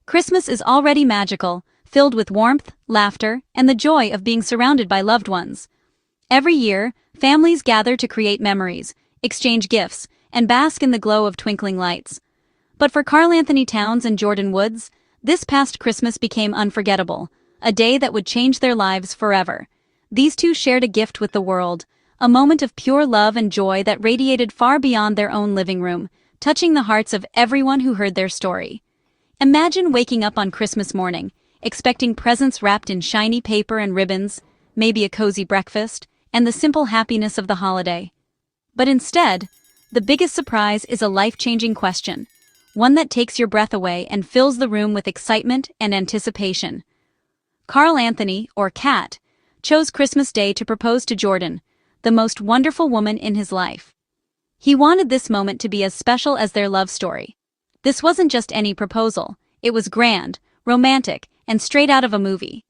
Christmas is already magical, filled with warmth, laughter, and the joy of being surrounded by loved ones. Every year, families gather to create memories, exchange gifts, and bask in the glow of twinkling lights. But for Karl-Anthony Towns and Jordyn Woods, this past Christmas became unforgettable, a day that would change their lives forever. These two shared a gift with the world, a moment of pure love and joy that radiated far beyond their own living room, touching the hearts of everyone who heard their story. Imagine waking up on Christmas morning, expecting presents wrapped in shiny paper and ribbons, maybe a cozy breakfast, and the simple happiness of the holiday. But instead, the biggest surprise is a life-changing question, one that takes your breath away and fills the room with excitement and anticipation. Karl-Anthony, or Kat, chose Christmas Day to propose to Jordyn, the most wonderful woman in his life. He wanted this moment to be as special as their love story. This wasn't just any proposal, it was grand, romantic, and straight out of a movie.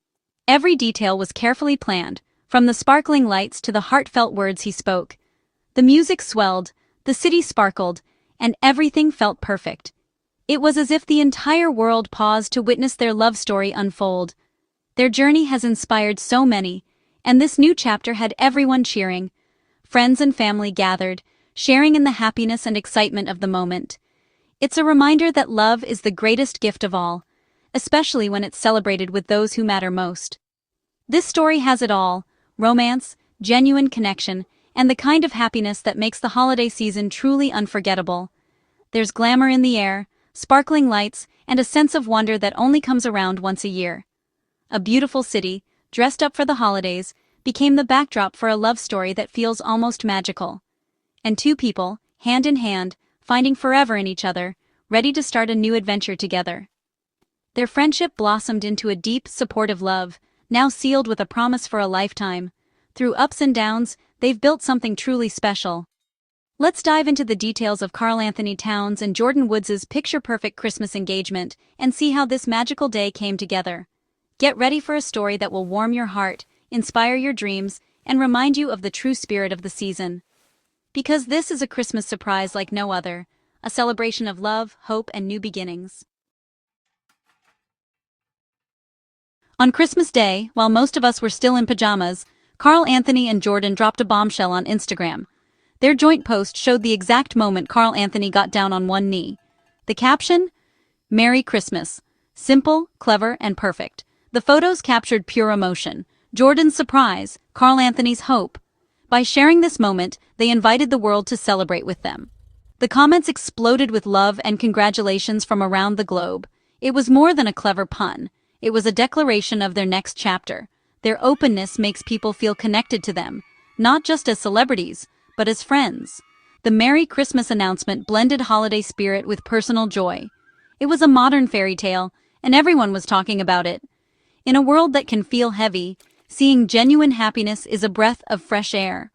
Every detail was carefully planned, from the sparkling lights to the heartfelt words he spoke. The music swelled, the city sparkled, and everything felt perfect. It was as if the entire world paused to witness their love story unfold. Their journey has inspired so many, and this new chapter had everyone cheering. Friends and family gathered, sharing in the happiness and excitement of the moment. It's a reminder that love is the greatest gift of all, especially when it's celebrated with those who matter most. This story has it all: romance, genuine connection, and the kind of happiness that makes the holiday season truly unforgettable. There's glamour in the air, sparkling lights, and a sense of wonder that only comes around once a year. A beautiful city, dressed up for the holidays, became the backdrop for a love story that feels almost magical. And two people, hand in hand, finding forever in each other, ready to start a new adventure together. Their friendship blossomed into a deep, supportive love, now sealed with a promise for a lifetime. Through ups and downs, they've built something truly special. Let's dive into the details of Karl-Anthony Towns and Jordyn Woods' picture-perfect Christmas engagement and see how this magical day came together. Get ready for a story that will warm your heart, inspire your dreams, and remind you of the true spirit of the season. Because this is a Christmas surprise like no other, a celebration of love, hope, and new beginnings. On Christmas Day, while most of us were still in pajamas, Karl-Anthony and Jordyn dropped a bombshell on Instagram. Their joint post showed the exact moment Karl-Anthony got down on one knee. The caption? "Merry Christmas. Simple, clever, and perfect." The photos captured pure emotion, Jordyn's surprise, Karl-Anthony's hope. By sharing this moment, they invited the world to celebrate with them. The comments exploded with love and congratulations from around the globe. It was more than a clever pun. It was a declaration of their next chapter. Their openness makes people feel connected to them, not just as celebrities, but as friends. The Merry Christmas announcement blended holiday spirit with personal joy. It was a modern fairy tale, and everyone was talking about it. In a world that can feel heavy, seeing genuine happiness is a breath of fresh air.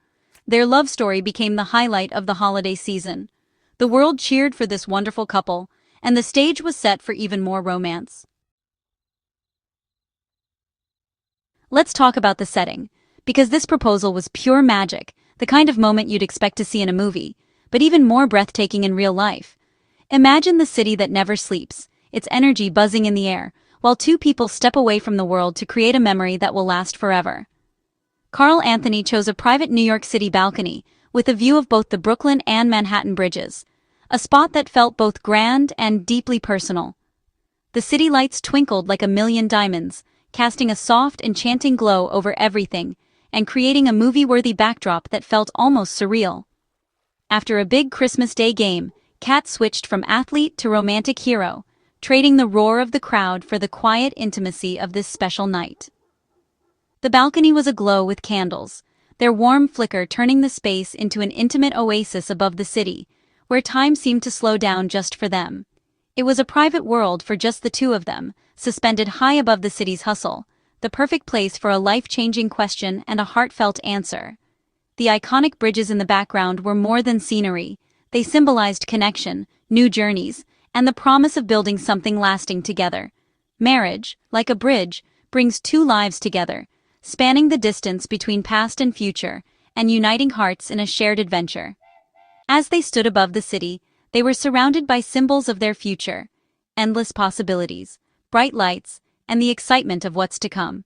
Their love story became the highlight of the holiday season. The world cheered for this wonderful couple, and the stage was set for even more romance. Let's talk about the setting, because this proposal was pure magic, the kind of moment you'd expect to see in a movie, but even more breathtaking in real life. Imagine the city that never sleeps, its energy buzzing in the air, while two people step away from the world to create a memory that will last forever. Karl-Anthony chose a private New York City balcony, with a view of both the Brooklyn and Manhattan bridges, a spot that felt both grand and deeply personal. The city lights twinkled like a million diamonds, casting a soft, enchanting glow over everything, and creating a movie-worthy backdrop that felt almost surreal. After a big Christmas Day game, Kat switched from athlete to romantic hero, trading the roar of the crowd for the quiet intimacy of this special night. The balcony was aglow with candles, their warm flicker turning the space into an intimate oasis above the city, where time seemed to slow down just for them. It was a private world for just the two of them, suspended high above the city's hustle, the perfect place for a life-changing question and a heartfelt answer. The iconic bridges in the background were more than scenery. They symbolized connection, new journeys, and the promise of building something lasting together. Marriage, like a bridge, brings two lives together, spanning the distance between past and future, and uniting hearts in a shared adventure. As they stood above the city, they were surrounded by symbols of their future, endless possibilities, bright lights, and the excitement of what's to come.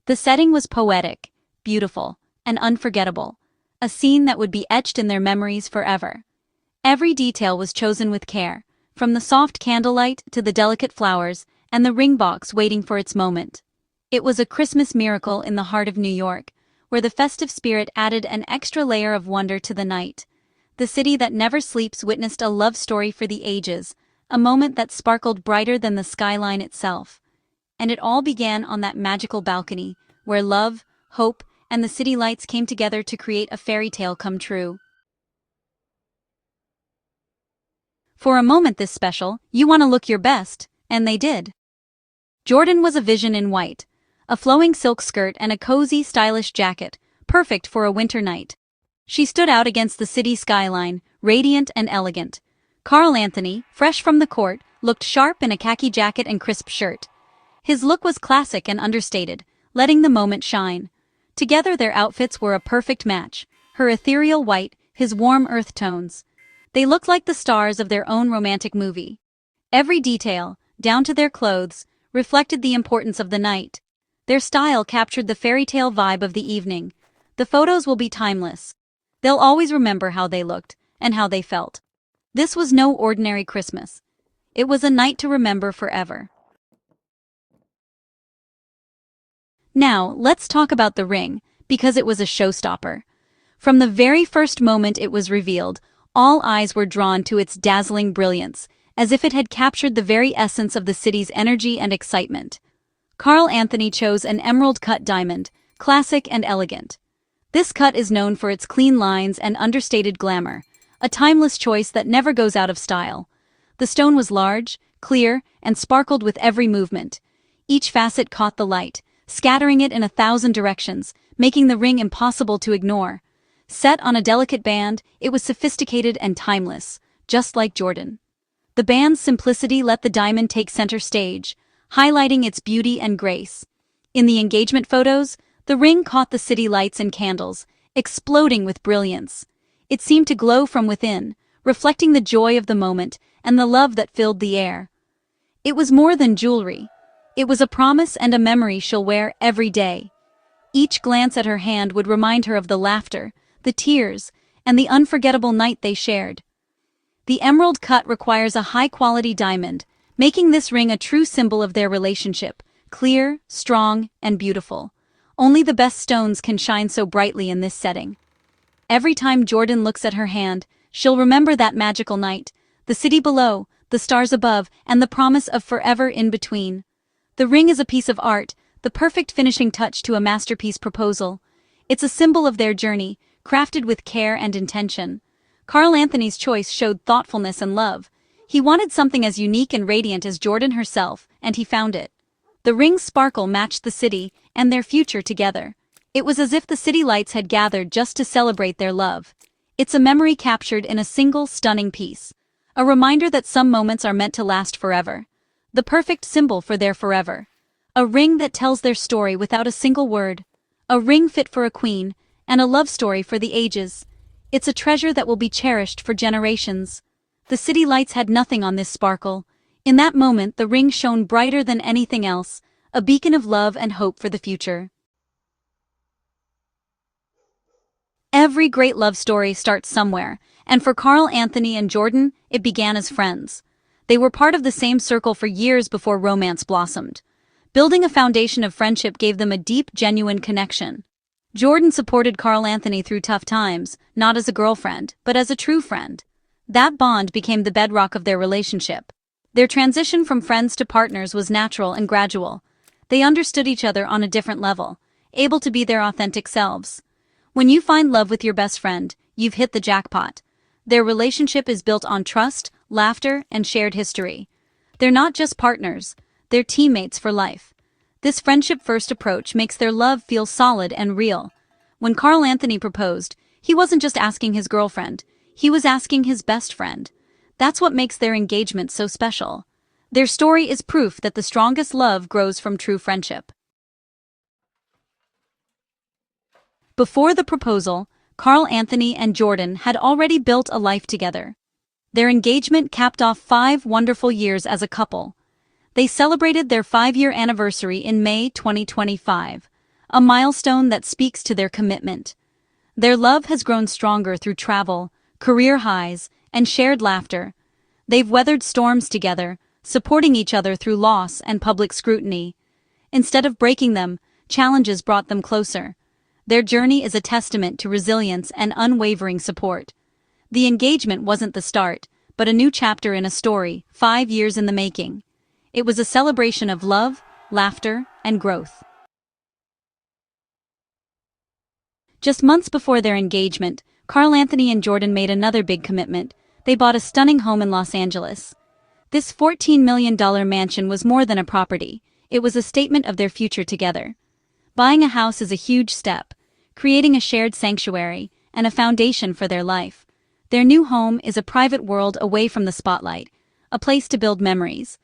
The setting was poetic, beautiful, and unforgettable, a scene that would be etched in their memories forever. Every detail was chosen with care, from the soft candlelight to the delicate flowers and the ring box waiting for its moment. It was a Christmas miracle in the heart of New York, where the festive spirit added an extra layer of wonder to the night. The city that never sleeps witnessed a love story for the ages, a moment that sparkled brighter than the skyline itself. And it all began on that magical balcony, where love, hope, and the city lights came together to create a fairy tale come true. For a moment this special, you want to look your best, and they did. Jordyn was a vision in white, a flowing silk skirt and a cozy, stylish jacket, perfect for a winter night. She stood out against the city skyline, radiant and elegant. Karl-Anthony, fresh from the court, looked sharp in a khaki jacket and crisp shirt. His look was classic and understated, letting the moment shine. Together their outfits were a perfect match, her ethereal white, his warm earth tones. They looked like the stars of their own romantic movie. Every detail, down to their clothes, reflected the importance of the night. Their style captured the fairy tale vibe of the evening. The photos will be timeless. They'll always remember how they looked, and how they felt. This was no ordinary Christmas. It was a night to remember forever. Now, let's talk about the ring, because it was a showstopper. From the very first moment it was revealed, all eyes were drawn to its dazzling brilliance, as if it had captured the very essence of the city's energy and excitement. Karl-Anthony chose an emerald-cut diamond, classic and elegant. This cut is known for its clean lines and understated glamour, a timeless choice that never goes out of style. The stone was large, clear, and sparkled with every movement. Each facet caught the light, scattering it in 1,000 directions, making the ring impossible to ignore. Set on a delicate band, it was sophisticated and timeless, just like Jordyn. The band's simplicity let the diamond take center stage, highlighting its beauty and grace. In the engagement photos, the ring caught the city lights and candles, exploding with brilliance. It seemed to glow from within, reflecting the joy of the moment and the love that filled the air. It was more than jewelry. It was a promise and a memory she'll wear every day. Each glance at her hand would remind her of the laughter, the tears, and the unforgettable night they shared. The emerald cut requires a high-quality diamond, making this ring a true symbol of their relationship, clear, strong, and beautiful. Only the best stones can shine so brightly in this setting. Every time Jordyn looks at her hand, she'll remember that magical night, the city below, the stars above, and the promise of forever in between. The ring is a piece of art, the perfect finishing touch to a masterpiece proposal. It's a symbol of their journey, crafted with care and intention. Karl-Anthony's choice showed thoughtfulness and love. He wanted something as unique and radiant as Jordyn herself, and he found it. The ring's sparkle matched the city and their future together. It was as if the city lights had gathered just to celebrate their love. It's a memory captured in a single stunning piece. A reminder that some moments are meant to last forever. The perfect symbol for their forever. A ring that tells their story without a single word. A ring fit for a queen, and a love story for the ages. It's a treasure that will be cherished for generations. The city lights had nothing on this sparkle. In that moment, the ring shone brighter than anything else, a beacon of love and hope for the future. Every great love story starts somewhere, and for Karl-Anthony and Jordyn, it began as friends. They were part of the same circle for years before romance blossomed. Building a foundation of friendship gave them a deep, genuine connection. Jordyn supported Karl-Anthony through tough times, not as a girlfriend, but as a true friend. That bond became the bedrock of their relationship. Their transition from friends to partners was natural and gradual. They understood each other on a different level, able to be their authentic selves. When you find love with your best friend, you've hit the jackpot. Their relationship is built on trust, laughter, and shared history. They're not just partners, they're teammates for life. This friendship-first approach makes their love feel solid and real. When Karl-Anthony proposed, he wasn't just asking his girlfriend, he was asking his best friend. That's what makes their engagement so special. Their story is proof that the strongest love grows from true friendship. Before the proposal, Karl-Anthony and Jordyn had already built a life together. Their engagement capped off 5 wonderful years as a couple. They celebrated their 5-year anniversary in May 2025, a milestone that speaks to their commitment. Their love has grown stronger through travel, career highs, and shared laughter. They've weathered storms together, supporting each other through loss and public scrutiny. Instead of breaking them, challenges brought them closer. Their journey is a testament to resilience and unwavering support. The engagement wasn't the start, but a new chapter in a story, 5 years in the making. It was a celebration of love, laughter, and growth. Just months before their engagement, Karl-Anthony and Jordyn made another big commitment. They bought a stunning home in Los Angeles. This $14 million mansion was more than a property. It was a statement of their future together. Buying a house is a huge step, creating a shared sanctuary and a foundation for their life. Their new home is a private world away from the spotlight, a place to build memories.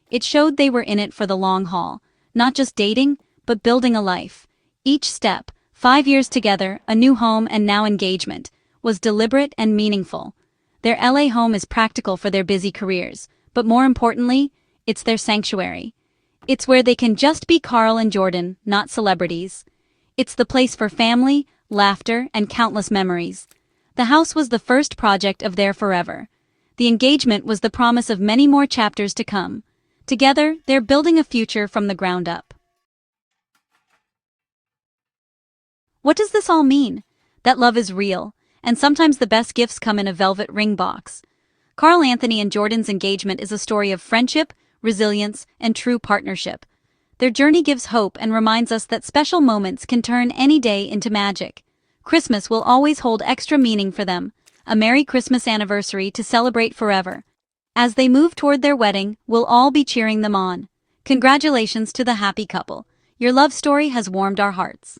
It showed they were in it for the long haul, not just dating, but building a life. Each step, 5 years together, a new home and now engagement, was deliberate and meaningful. Their LA home is practical for their busy careers, but more importantly, it's their sanctuary. It's where they can just be Karl and Jordyn, not celebrities. It's the place for family, laughter, and countless memories. The house was the first project of their forever. The engagement was the promise of many more chapters to come. Together, they're building a future from the ground up. What does this all mean? That love is real, and sometimes the best gifts come in a velvet ring box. Karl-Anthony and Jordyn's engagement is a story of friendship, resilience, and true partnership. Their journey gives hope and reminds us that special moments can turn any day into magic. Christmas will always hold extra meaning for them, a Merry Christmas anniversary to celebrate forever. As they move toward their wedding, we'll all be cheering them on. Congratulations to the happy couple. Your love story has warmed our hearts.